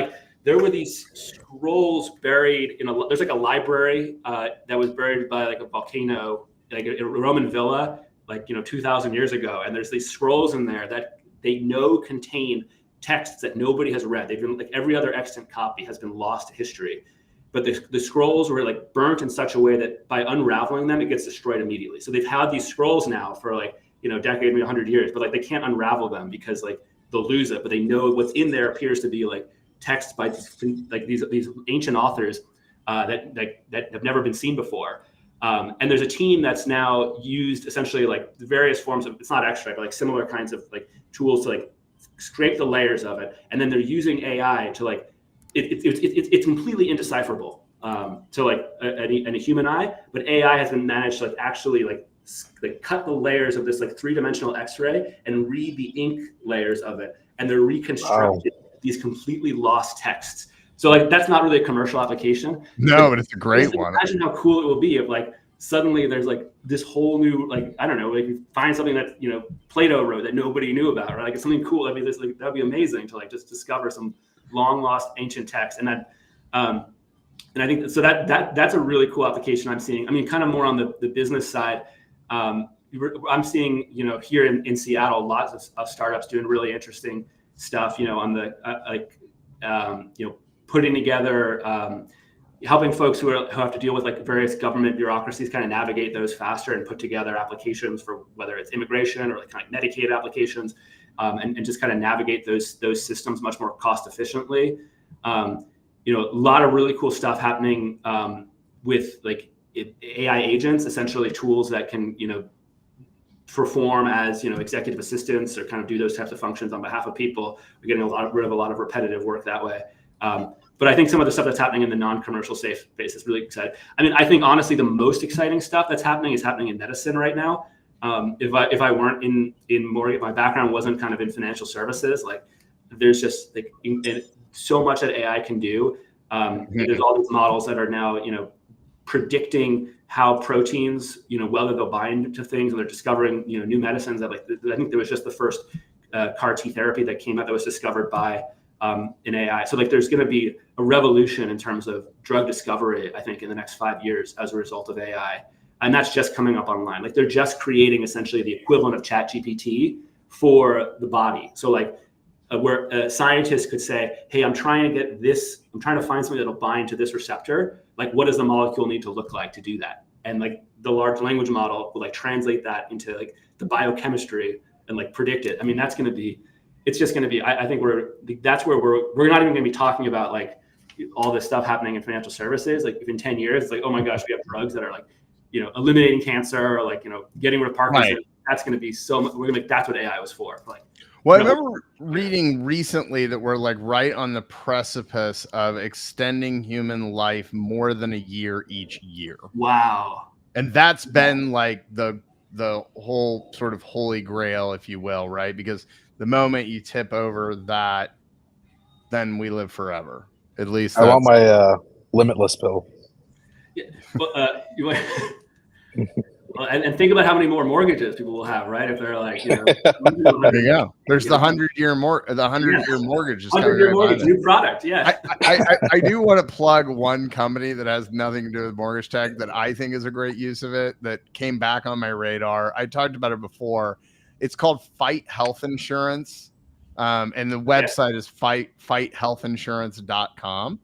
there were these scrolls buried in there's a library that was buried by a volcano, a Roman villa, 2,000 years ago. And there's these scrolls in there that they know contain texts that nobody has read. They've been like every other extant copy has been lost to history. But the scrolls were like burnt in such a way that by unraveling them, it gets destroyed immediately. So they've had these scrolls now for like, decade, maybe 100 years, but like they can't unravel them because like they'll lose it. But they know what's in there appears to be like text by these ancient authors that have never been seen before. And there's a team that's now used essentially like the various forms of, it's not extract, but like similar kinds of like tools to like scrape the layers of it. And then they're using AI to like, it's completely indecipherable to like a human eye, but AI has been managed to like actually like cut the layers of this like three-dimensional X-ray and read the ink layers of it, and they're reconstructing these completely lost texts. So like that's not really a commercial application. No, but it's a great one. Imagine how cool it will be if like suddenly there's like this whole new like I don't know, like you find something that Plato wrote that nobody knew about, or like it's something cool. That'd be amazing to like just discover some long lost ancient text. And that and I think so that's a really cool application I'm seeing. I mean, kind of more on the business side. I'm seeing here in Seattle lots of startups doing really interesting stuff on the putting together helping folks who have to deal with like various government bureaucracies kind of navigate those faster and put together applications for whether it's immigration or like kind of Medicaid applications. And just kind of navigate those systems much more cost efficiently. A lot of really cool stuff happening with like AI agents, essentially tools that can perform as executive assistants or kind of do those types of functions on behalf of people. We're getting rid of a lot of repetitive work that way. But I think some of the stuff that's happening in the non-commercial safe space is really exciting. I mean, I think honestly the most exciting stuff that's happening is happening in medicine right now. If I weren't in mortgage, my background wasn't kind of in financial services. Like, there's just like so much that AI can do. There's all these models that are now predicting how proteins whether they'll bind to things, and they're discovering new medicines. That like I think there was just the first CAR T therapy that came out that was discovered by an AI. So like there's going to be a revolution in terms of drug discovery, I think, in the next 5 years as a result of AI. And that's just coming up online. Like they're just creating essentially the equivalent of ChatGPT for the body. So like where a scientist could say, hey, I'm trying to find something that'll bind to this receptor. Like, what does the molecule need to look like to do that? And like the large language model will like translate that into like the biochemistry and like predict it. I mean, it's just going to be, I think that's where we're not even going to be talking about like all this stuff happening in financial services. Like if in 10 years, it's like, oh my gosh, we have drugs that are like, eliminating cancer or like, getting rid of Parkinson's. Right. That's going to be so much. That's what AI was for. Like, well, I remember reading recently that we're like right on the precipice of extending human life more than a year each year. Wow. And that's been like the whole sort of holy grail, if you will, right? Because the moment you tip over that, then we live forever. At least I want my limitless pill. Yeah. Well, and think about how many more mortgages people will have, right? If they're like, there you go. There's the 100-year mortgage. 100-year mortgage, new product. Yeah. I do want to plug one company that has nothing to do with mortgage tech that I think is a great use of it that came back on my radar. I talked about it before. It's called Fight Health Insurance. And the website is fighthealthinsurance.com.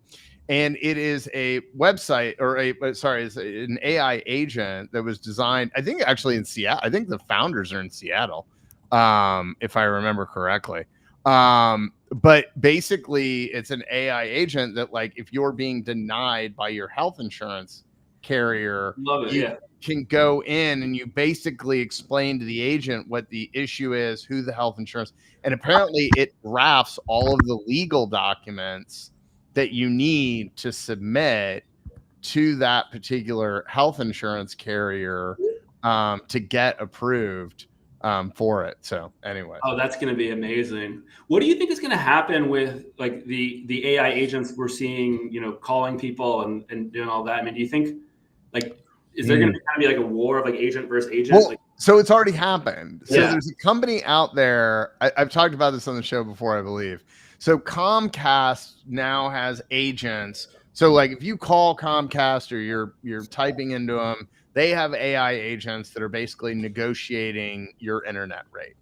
And it is a website it's an AI agent that was designed, I think actually in Seattle. I think the founders are in Seattle, if I remember correctly. But basically it's an AI agent that like, if you're being denied by your health insurance carrier, you can go in and you basically explain to the agent what the issue is, who the health insurance, and apparently it drafts all of the legal documents that you need to submit to that particular health insurance carrier to get approved for it. So anyway. Oh, that's going to be amazing. What do you think is going to happen with like the AI agents we're seeing, calling people and doing all that? I mean, do you think like, is there going to be like a war of like agent versus agent? Well, so it's already happened. So there's a company out there. I've talked about this on the show before, I believe. So Comcast now has agents. So like if you call Comcast or you're typing into them, they have AI agents that are basically negotiating your internet rate.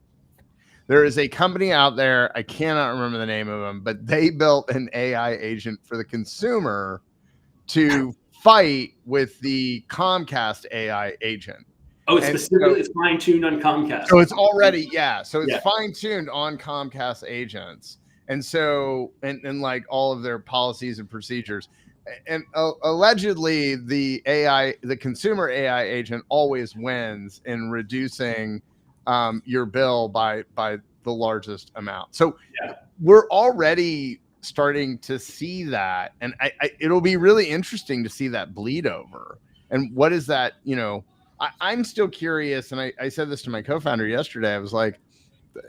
There is a company out there, I cannot remember the name of them, but they built an AI agent for the consumer to fight with the Comcast AI agent. Oh, it's specifically it's fine-tuned on Comcast. So it's already, so it's Yeah. fine-tuned on Comcast agents. And so, and like all of their policies and procedures. And allegedly the consumer AI agent always wins in reducing your bill by the largest amount. So we're already starting to see that. And it'll be really interesting to see that bleed over. And what is that, I'm still curious. And I said this to my co-founder yesterday. I was like,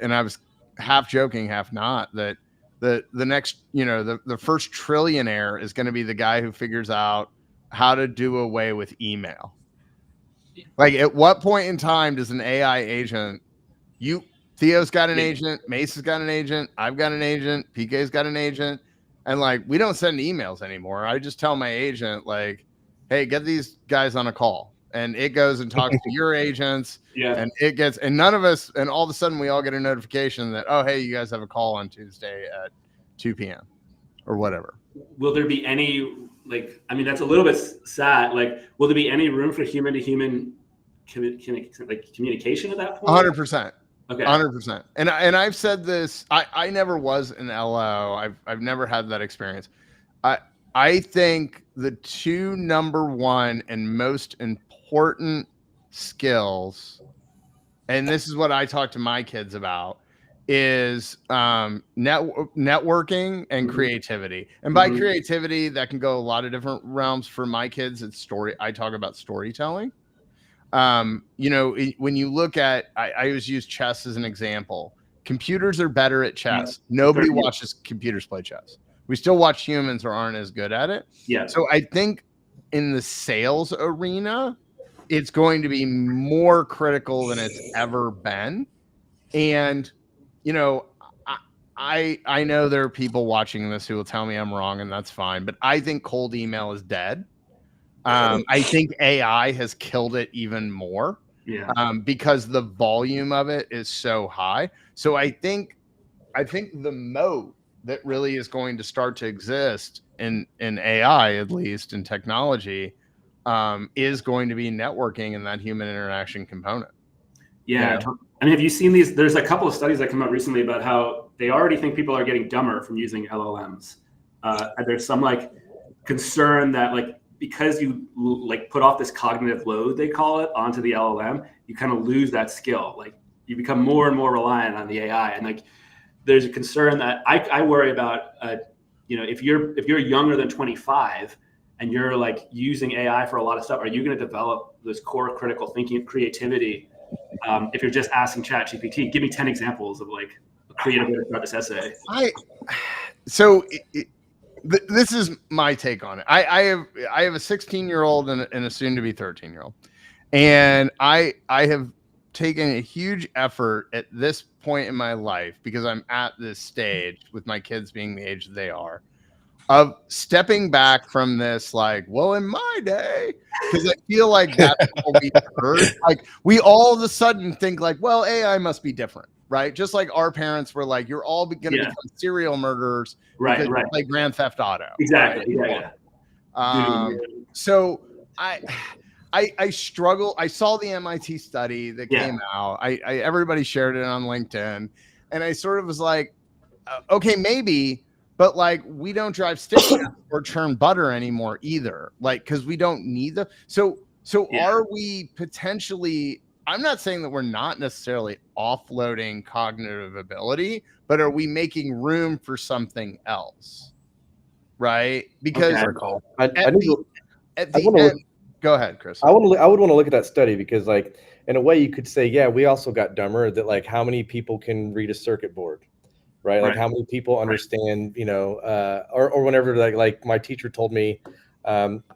and I was half joking, half not, that the next, the first trillionaire is going to be the guy who figures out how to do away with email. Like, at what point in time does an AI agent, Theo's got an agent, Mace has got an agent, I've got an agent, PK's got an agent, and like, we don't send emails anymore. I just tell my agent, like, hey, get these guys on a call. And it goes and talks to your agents, and it gets, and none of us, and all of a sudden we all get a notification that, oh, hey, you guys have a call on Tuesday at 2 p.m. or whatever. Will there be any, like, I mean, that's a little bit sad. Like, will there be any room for human to human communication at that point? 100%. Okay. 100%. And I've said this, I never was an LO. I've never had that experience. I think the two number one and most important skills, and this is what I talk to my kids about, is networking and creativity. And by creativity, that can go a lot of different realms. For my kids, it's story. I talk about storytelling. When you look at, I always use chess as an example. Computers are better at chess. Nobody watches computers play chess. We still watch humans who aren't as good at it. Yeah. So I think in the sales arena, it's going to be more critical than it's ever been. And, I know there are people watching this who will tell me I'm wrong, and that's fine. But I think cold email is dead. I think AI has killed it even more. Because the volume of it is so high. So I think the moat that really is going to start to exist in AI, at least in technology, is going to be networking and that human interaction component. Yeah. I mean, have you seen these? There's a couple of studies that come out recently about how they already think people are getting dumber from using LLMs. There's some like concern that like, because you like put off this cognitive load, they call it, onto the LLM, you kind of lose that skill. Like, you become more and more reliant on the AI. And like, there's a concern that I worry about, if you're younger than 25 and you're like using AI for a lot of stuff, are you going to develop this core critical thinking, creativity? If you're just asking ChatGPT, give me 10 examples of like a creative way to start this essay. This is my take on it. I have a 16-year-old and a soon to be 13-year-old, and I have taken a huge effort at this point in my life, because I'm at this stage with my kids being the age that they are, of stepping back from this, like, well, in my day, because I feel like that's what we heard. Like, we all of a sudden think like, well, AI must be different, right? Just like our parents were like, you're all going to become serial murderers because you play Grand Theft Auto. Exactly. Right? So I struggle. I saw the MIT study that came out. Everybody shared it on LinkedIn, and I sort of was like, okay, maybe, but like, we don't drive sticks or churn butter anymore either. Like, because we don't need them. So are we potentially? I'm not saying that we're not necessarily offloading cognitive ability, but are we making room for something else? Right? Because go ahead, Chris. I would want to look at that study, because like, in a way you could say, yeah, we also got dumber, that like, how many people can read a circuit board, right? Like, how many people understand, or whenever like my teacher told me,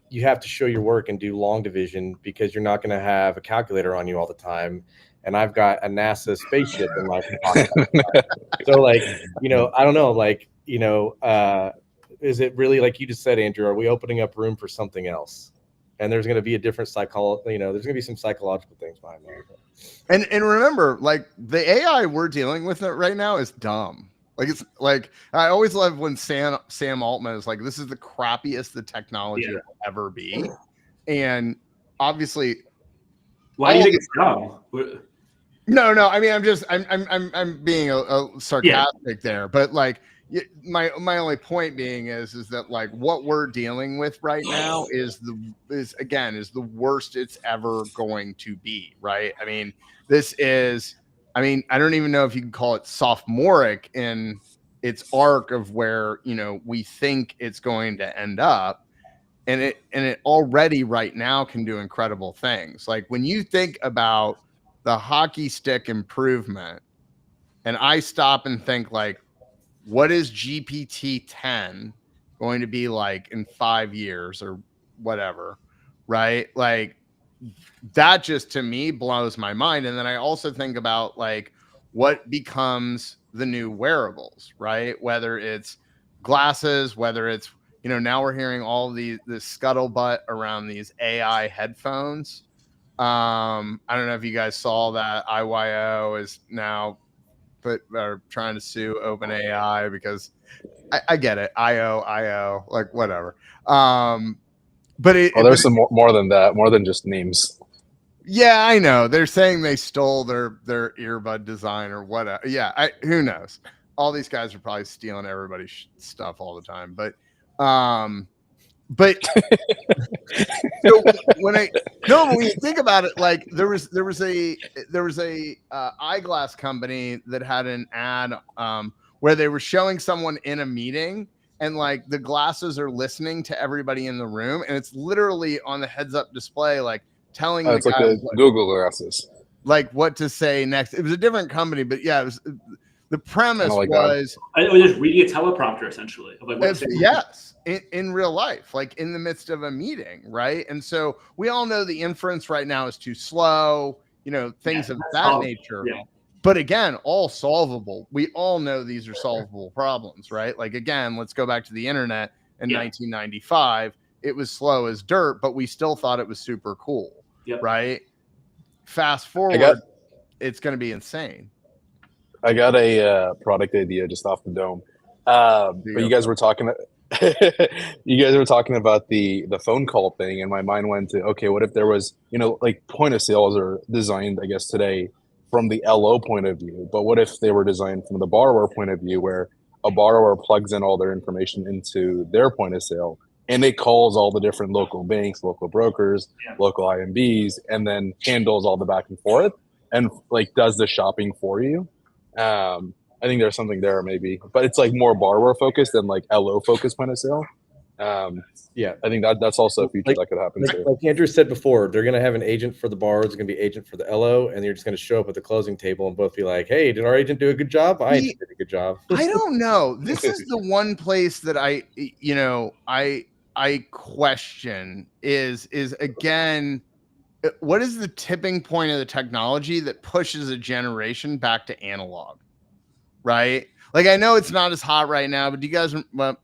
you have to show your work and do long division, because you're not going to have a calculator on you all the time. And I've got a NASA spaceship in my pocket. So like, I don't know, like, is it really, like you just said, Andrew, are we opening up room for something else? and there's going to be a different there's going to be some psychological things behind that. And remember, like the AI we're dealing with it right now is dumb. Like it's like I always love when Sam Altman is like, "This is the crappiest the technology will ever be," and obviously, why do you think it's dumb? No. I mean, I'm being a sarcastic there, but like my only point being is that like what we're dealing with right now is the worst it's ever going to be, right? I mean, I don't even know if you can call it sophomoric in its arc of where, we think it's going to end up. And it already right now can do incredible things. Like when you think about the hockey stick improvement, and I stop and think like, what is GPT-10 going to be like in 5 years or whatever, right? Like that just to me blows my mind. And then I also think about like what becomes the new wearables, right? Whether it's glasses, whether it's, now we're hearing all the scuttlebutt around these AI headphones. I don't know if you guys saw that IYO is now are trying to sue OpenAI because I get it. IO, like whatever. But there's some more than that, more than just names. Yeah, I know. They're saying they stole their earbud design or whatever. Yeah, who knows? All these guys are probably stealing everybody's stuff all the time. But so when you think about it, like there was a eyeglass company that had an ad where they were showing someone in a meeting, and like the glasses are listening to everybody in the room, and it's literally on the heads-up display, like telling it's like the Google glasses, like what to say next. It was a different company, but yeah, it was. The premise like was just reading a teleprompter essentially. Of like yes, in real life, like in the midst of a meeting, right? And so we all know the inference right now is too slow, things of that nature. Yeah. But again, all solvable. We all know these are solvable problems, right? Like again, let's go back to the internet in 1995. It was slow as dirt, but we still thought it was super cool, right? Fast forward, it's going to be insane. I got a product idea just off the dome. But you guys were talking about the phone call thing, and my mind went to, okay, what if there was, like point of sales are designed, I guess, today from the LO point of view, but what if they were designed from the borrower point of view, where a borrower plugs in all their information into their point of sale, and it calls all the different local banks, local brokers, local IMBs, and then handles all the back and forth and like does the shopping for you. I think there's something there maybe, but it's like more borrower focused than like LO focused point of sale. I think that's also a feature that could happen too. Like Andrew said before, they're going to have an agent for the borrower, it's going to be agent for the LO, and you're just going to show up at the closing table and both be like, "Hey, did our agent do a good job? I did a good job." I don't know. This is the one place that I question is again, what is the tipping point of the technology that pushes a generation back to analog, right? Like, I know it's not as hot right now, but do you guys, well,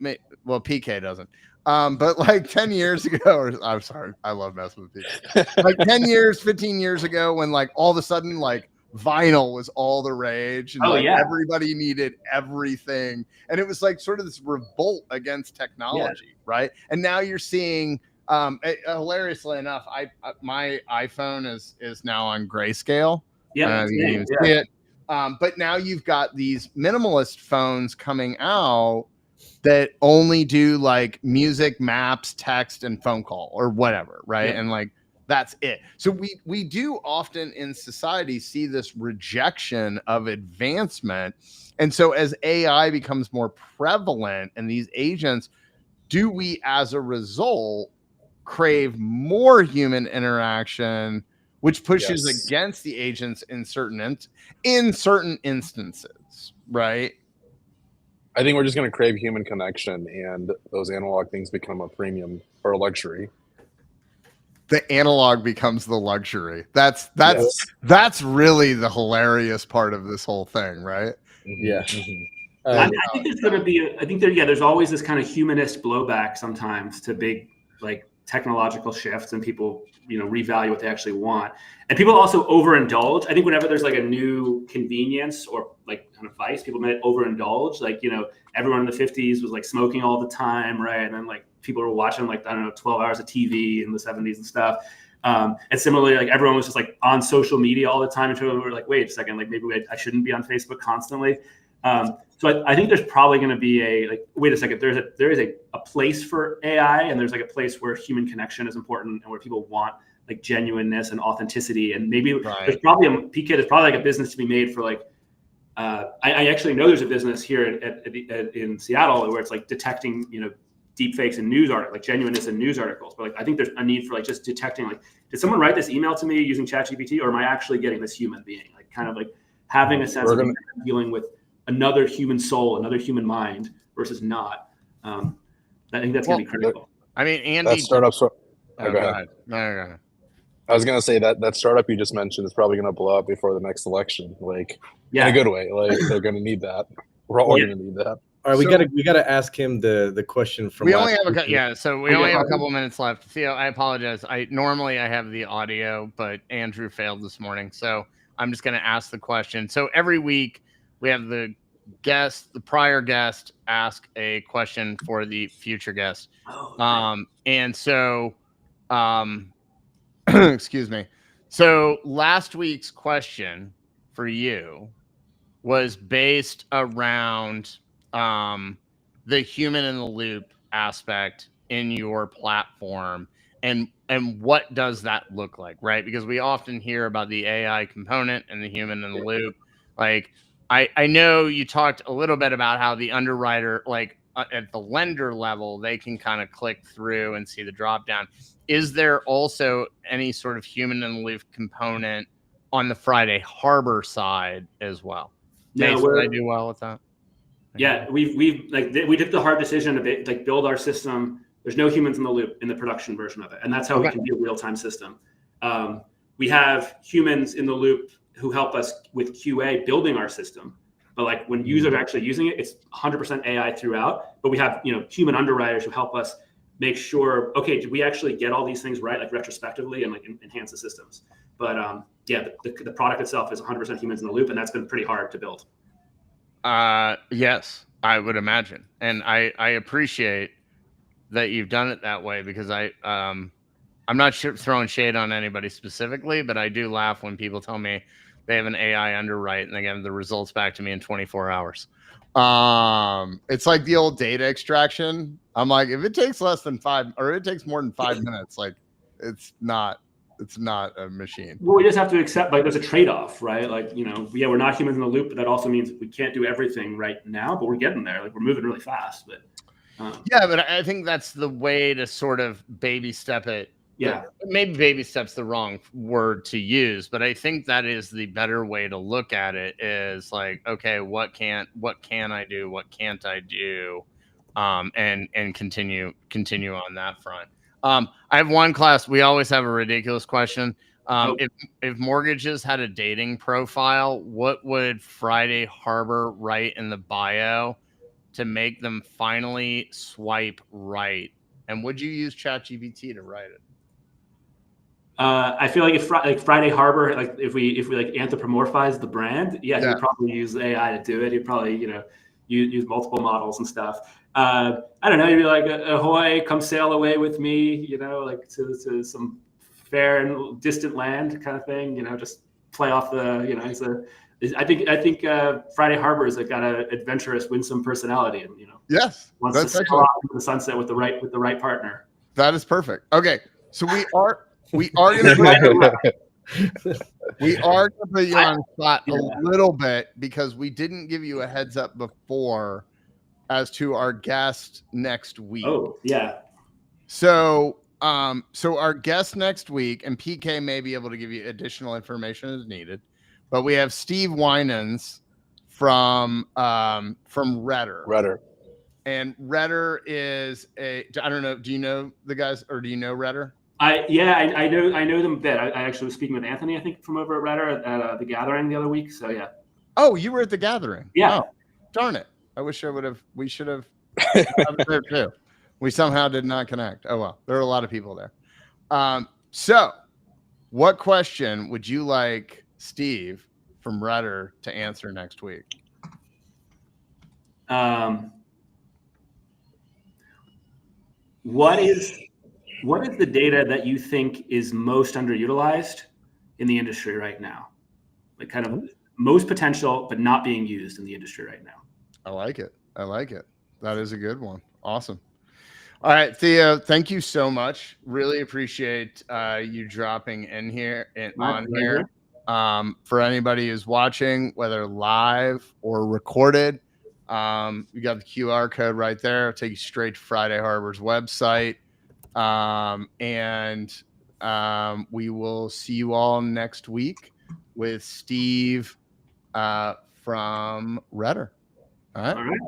PK doesn't. But like 10 years ago, I'm sorry, I love messing with PK. Like 10 years, 15 years ago, when like all of a sudden, like vinyl was all the rage and everybody needed everything. And it was like sort of this revolt against technology, right? And now you're seeing, hilariously enough, my iPhone is now on grayscale. Yeah, you can even see it. But now you've got these minimalist phones coming out that only do like music, maps, text, and phone call or whatever, right? And like that's it. So we do often in society see this rejection of advancement. And so as AI becomes more prevalent and these agents, do we as a result crave more human interaction, which pushes against the agents in certain instances, right? I think we're just going to crave human connection, and those analog things become a premium or a luxury. The analog becomes the luxury. That's really the hilarious part of this whole thing, right? Yeah. I think there's going to be there's always this kind of humanist blowback sometimes to big like technological shifts and people, revalue what they actually want. And people also overindulge. I think whenever there's like a new convenience or like kind of vice, people may overindulge. Like, everyone in the 50s was like smoking all the time, right? And then like people were watching like, I don't know, 12 hours of TV in the 70s and stuff. And similarly, like everyone was just like on social media all the time. And people were like, wait a second, like maybe I shouldn't be on Facebook constantly. So I think there's probably going to be wait a second, there is a place for AI, and there's like a place where human connection is important and where people want like genuineness and authenticity. And maybe there's probably there's probably like a business to be made for like, I actually know there's a business here in Seattle where it's like detecting, deep fakes in news articles, like genuineness in news articles. But like, I think there's a need for like just detecting, like, did someone write this email to me using ChatGPT, or am I actually getting this human being? Like kind of like having a sense of dealing with another human soul, another human mind versus not. I think that's going to be critical. I mean, Andy. That startup. Go ahead. No, go ahead. I was going to say that startup you just mentioned is probably going to blow up before the next election. Like, in a good way. Like, they're going to need that. We're all going to need that. All right, we gotta ask him the question from. We only have a couple minutes left. Theo, I apologize. I have the audio, but Andrew failed this morning, so I'm just gonna ask the question. So every week we have the prior guest, ask a question for the future guest. Excuse me. So last week's question for you was based around the human in the loop aspect in your platform, and what does that look like, right? Because we often hear about the AI component and the human in the loop. Like, I know you talked a little bit about how the underwriter, like at the lender level, they can kind of click through and see the drop down. Is there also any sort of human in the loop component on the Friday Harbor side as well? Mason, did I do well with that? Yeah, we took the hard decision to build our system. There's no humans in the loop in the production version of it, and that's how we can be a real-time system. We have humans in the loop who help us with QA building our system, but like when users are actually using it, it's 100% AI throughout. But we have human underwriters who help us make sure, okay, did we actually get all these things right, like retrospectively, and like enhance the systems. But the product itself is 100% humans in the loop, and that's been pretty hard to build. Yes, I would imagine. And I appreciate that you've done it that way, because I'm not throwing shade on anybody specifically, but I do laugh when people tell me they have an AI underwrite and they give the results back to me in 24 hours. It's like the old data extraction. I'm like, if it takes less than 5, or it takes more than 5 minutes, like it's not a machine. Well, we just have to accept, like, there's a trade-off, right? Like, we're not humans in the loop, but that also means we can't do everything right now, but we're getting there. Like, we're moving really fast. But but I think that's the way to sort of baby step it. Yeah, maybe baby step's the wrong word to use, but I think that is the better way to look at it. Is like, okay, what can I do? What can't I do? And continue on that front. I have one class. We always have a ridiculous question. If mortgages had a dating profile, what would Friday Harbor write in the bio to make them finally swipe right? And would you use ChatGPT to write it? I feel like if Friday Harbor, like if we like anthropomorphize the brand, you'd probably use AI to do it. You'd probably use multiple models and stuff. I don't know. You'd be like, ahoy, come sail away with me, like to some fair and distant land kind of thing, just play off the, I think Friday Harbor has got an adventurous, winsome personality, and yes, wants to sail off into the sunset with the right partner. That is perfect. Okay, so we are going to put you on the spot a little bit, because we didn't give you a heads up before as to our guest next week. Oh, yeah. So our guest next week, and PK may be able to give you additional information as needed, but we have Steve Winans from Redder. And Redder is I don't know, do you know the guys, or do you know Redder? I know them a bit. I actually was speaking with Anthony, I think, from over at Redder at the Gathering the other week. So yeah. Oh, you were at the Gathering? Yeah. Oh, darn it! I wish we should have there too. We somehow did not connect. Oh, well, there are a lot of people there. So what question would you like Steve from Rudder to answer next week? What is the data that you think is most underutilized in the industry right now? Like kind of most potential, but not being used in the industry right now. I like it. I like it. That is a good one. Awesome. All right, Theo, thank you so much. Really appreciate you dropping in here and on here. For anybody who's watching, whether live or recorded, you got the QR code right there. It'll take you straight to Friday Harbor's website. We will see you all next week with Steve from Rudder. All right.